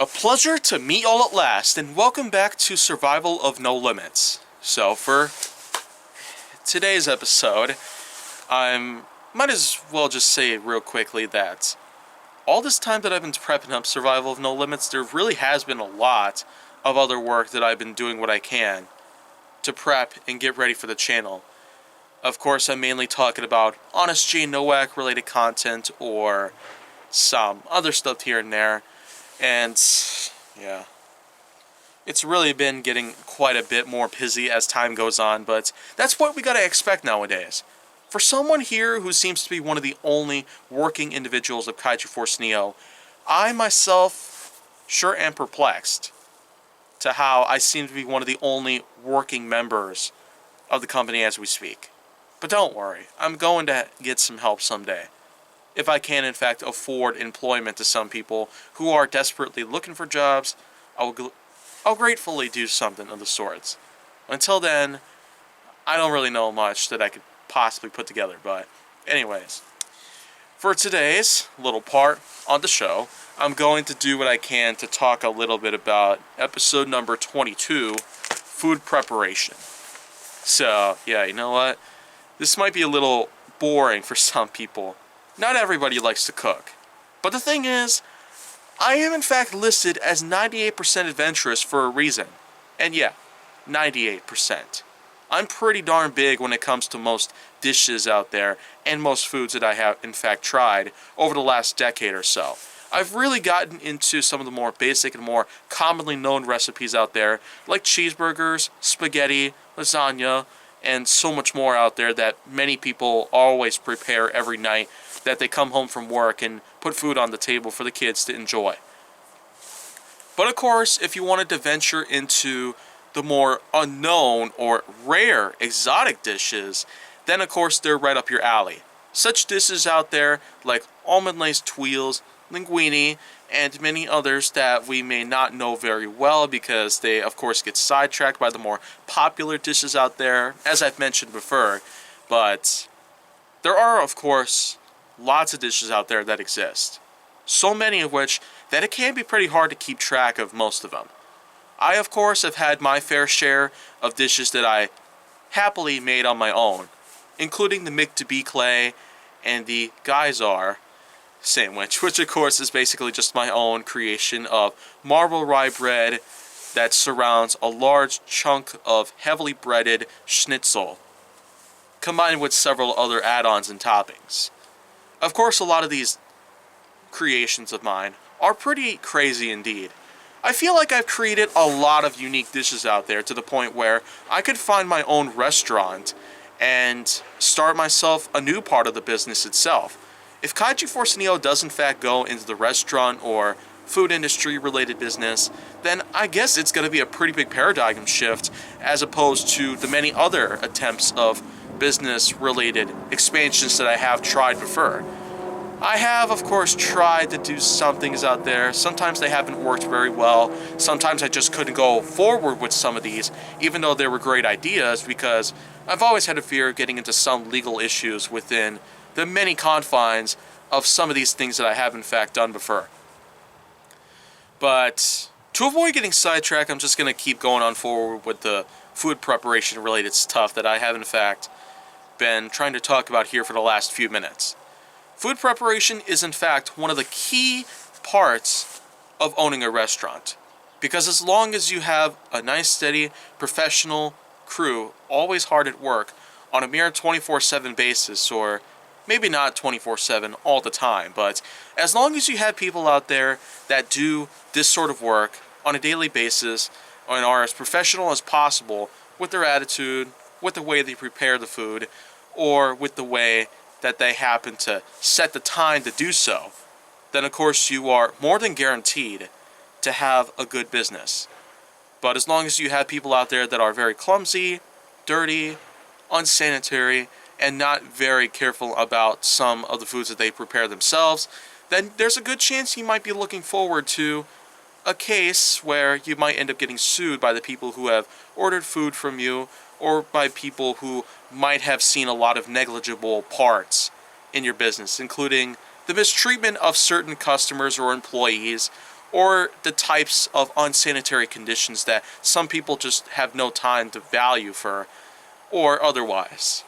A pleasure to meet y'all at last, and welcome back to Survival of No Limits. So for today's episode, I might as well just say real quickly that all this time that I've been prepping up Survival of No Limits, there really has been a lot of other work that I've been doing what I can to prep and get ready for the channel. Of course, I'm mainly talking about Honest J Nowak related content or some other stuff here and there. And yeah, it's really been getting quite a bit more busy as time goes on, but that's what we gotta expect nowadays. For someone here who seems to be one of the only working individuals of Kaiju Force Neo, I myself sure am perplexed to how I seem to be one of the only working members of the company as we speak. But don't worry, I'm going to get some help someday. If I can, in fact, afford employment to some people who are desperately looking for jobs, I'll gratefully do something of the sorts. Until then, I don't really know much that I could possibly put together, but anyways. For today's little part on the show, I'm going to do what I can to talk a little bit about episode number 22, food preparation. So, yeah, you know what? This might be a little boring for some people. Not everybody likes to cook. But the thing is, I am in fact listed as 98% adventurous for a reason. And yeah, 98%. I'm pretty darn big when it comes to most dishes out there and most foods that I have in fact tried over the last decade or so. I've really gotten into some of the more basic and more commonly known recipes out there, like cheeseburgers, spaghetti, lasagna, and so much more out there that many people always prepare every night that they come home from work and put food on the table for the kids to enjoy. But of course, if you wanted to venture into the more unknown or rare exotic dishes, then of course they're right up your alley. Such dishes out there like almond-laced tuiles, linguine, and many others that we may not know very well because they of course get sidetracked by the more popular dishes out there, as I've mentioned before. But there are of course lots of dishes out there that exist. So many of which that it can be pretty hard to keep track of most of them. I of course have had my fair share of dishes that I happily made on my own, including the McDB clay and the Geysar sandwich, which of course is basically just my own creation of marble rye bread that surrounds a large chunk of heavily breaded schnitzel, combined with several other add-ons and toppings. Of course, a lot of these creations of mine are pretty crazy indeed. I feel like I've created a lot of unique dishes out there to the point where I could find my own restaurant and start myself a new part of the business itself. If Kaiju Force Neo does in fact go into the restaurant or food industry related business, then I guess it's going to be a pretty big paradigm shift as opposed to the many other attempts of business related expansions that I have tried before. I have of course tried to do some things out there. Sometimes they haven't worked very well. Sometimes I just couldn't go forward with some of these even though they were great ideas because I've always had a fear of getting into some legal issues within the many confines of some of these things that I have in fact done before. But to avoid getting sidetracked, I'm just going to keep going on forward with the food preparation related stuff that I have in fact been trying to talk about here for the last few minutes. Food preparation is in fact one of the key parts of owning a restaurant. Because as long as you have a nice, steady, professional crew always hard at work on a mere 24/7 basis, or maybe not 24/7 all the time, but as long as you have people out there that do this sort of work on a daily basis and are as professional as possible with their attitude, with the way they prepare the food, or with the way that they happen to set the time to do so, then of course you are more than guaranteed to have a good business. But as long as you have people out there that are very clumsy, dirty, unsanitary, and not very careful about some of the foods that they prepare themselves, then there's a good chance you might be looking forward to a case where you might end up getting sued by the people who have ordered food from you or by people who might have seen a lot of negligible parts in your business, including the mistreatment of certain customers or employees, or the types of unsanitary conditions that some people just have no time to value for, or otherwise.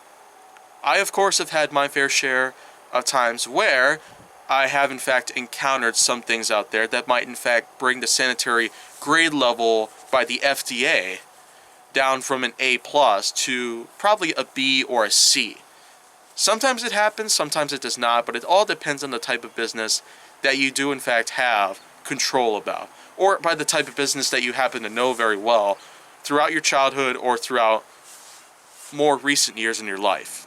I, of course, have had my fair share of times where I have, in fact, encountered some things out there that might, in fact, bring the sanitary grade level by the FDA down from an A+ to probably a B or a C. Sometimes it happens, sometimes it does not, but it all depends on the type of business that you do, in fact, have control about, or by the type of business that you happen to know very well throughout your childhood or throughout more recent years in your life.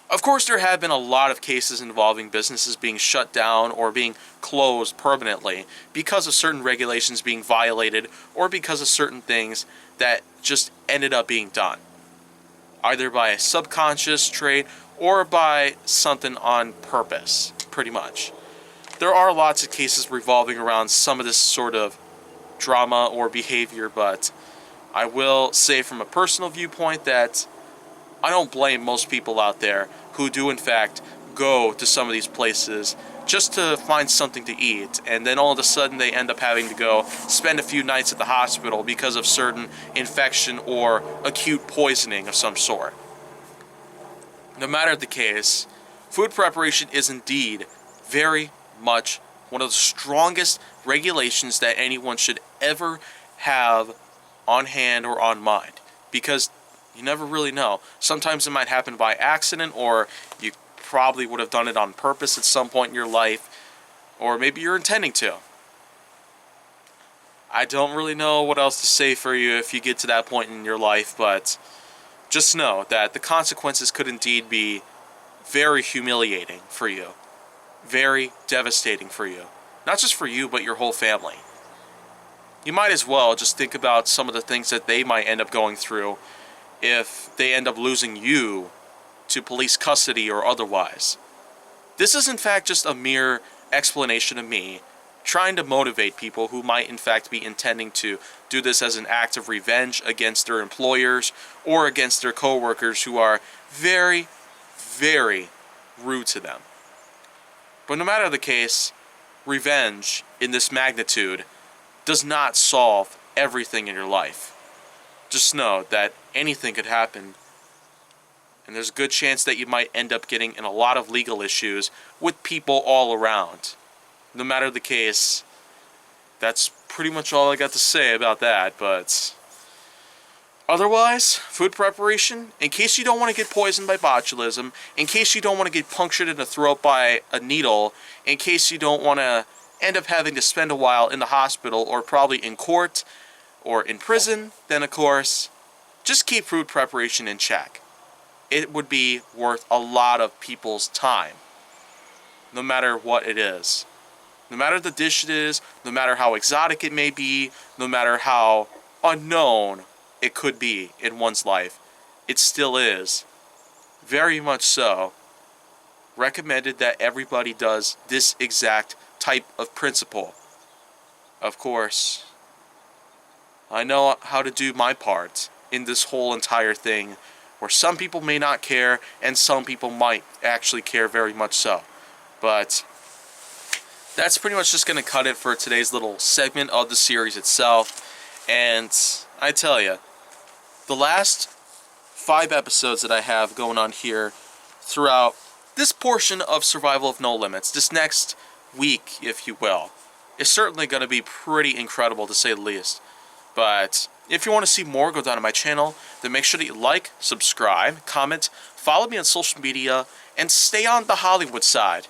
Of course, there have been a lot of cases involving businesses being shut down or being closed permanently because of certain regulations being violated or because of certain things that just ended up being done, either by a subconscious trait or by something on purpose, pretty much. There are lots of cases revolving around some of this sort of drama or behavior, but I will say from a personal viewpoint that I don't blame most people out there who do, in fact, go to some of these places just to find something to eat, and then all of a sudden they end up having to go spend a few nights at the hospital because of certain infection or acute poisoning of some sort. No matter the case, food preparation is indeed very much one of the strongest regulations that anyone should ever have on hand or on mind, because you never really know. Sometimes it might happen by accident, or you probably would have done it on purpose at some point in your life, or maybe you're intending to. I don't really know what else to say for you if you get to that point in your life, but just know that the consequences could indeed be very humiliating for you, very devastating for you. Not just for you, but your whole family. You might as well just think about some of the things that they might end up going through if they end up losing you to police custody or otherwise. This is in fact just a mere explanation of me trying to motivate people who might in fact be intending to do this as an act of revenge against their employers or against their co-workers who are very, very rude to them. But no matter the case, revenge in this magnitude does not solve everything in your life. Just know that anything could happen, and there's a good chance that you might end up getting in a lot of legal issues with people all around. No matter the case, that's pretty much all I got to say about that, but otherwise, food preparation, in case you don't want to get poisoned by botulism, in case you don't want to get punctured in the throat by a needle, in case you don't want to end up having to spend a while in the hospital or probably in court or in prison, then of course, just keep food preparation in check. It would be worth a lot of people's time, no matter what it is. No matter the dish it is, no matter how exotic it may be, no matter how unknown it could be in one's life, it still is, very much so, recommended that everybody does this exact type of principle. Of course, I know how to do my part in this whole entire thing, where some people may not care and some people might actually care very much so. But that's pretty much just going to cut it for today's little segment of the series itself. And I tell you, the last 5 episodes that I have going on here throughout this portion of Survival of No Limits, this next week, if you will, is certainly going to be pretty incredible to say the least. But if you want to see more, go down to my channel, then make sure that you like, subscribe, comment, follow me on social media, and stay on the Hollywood side.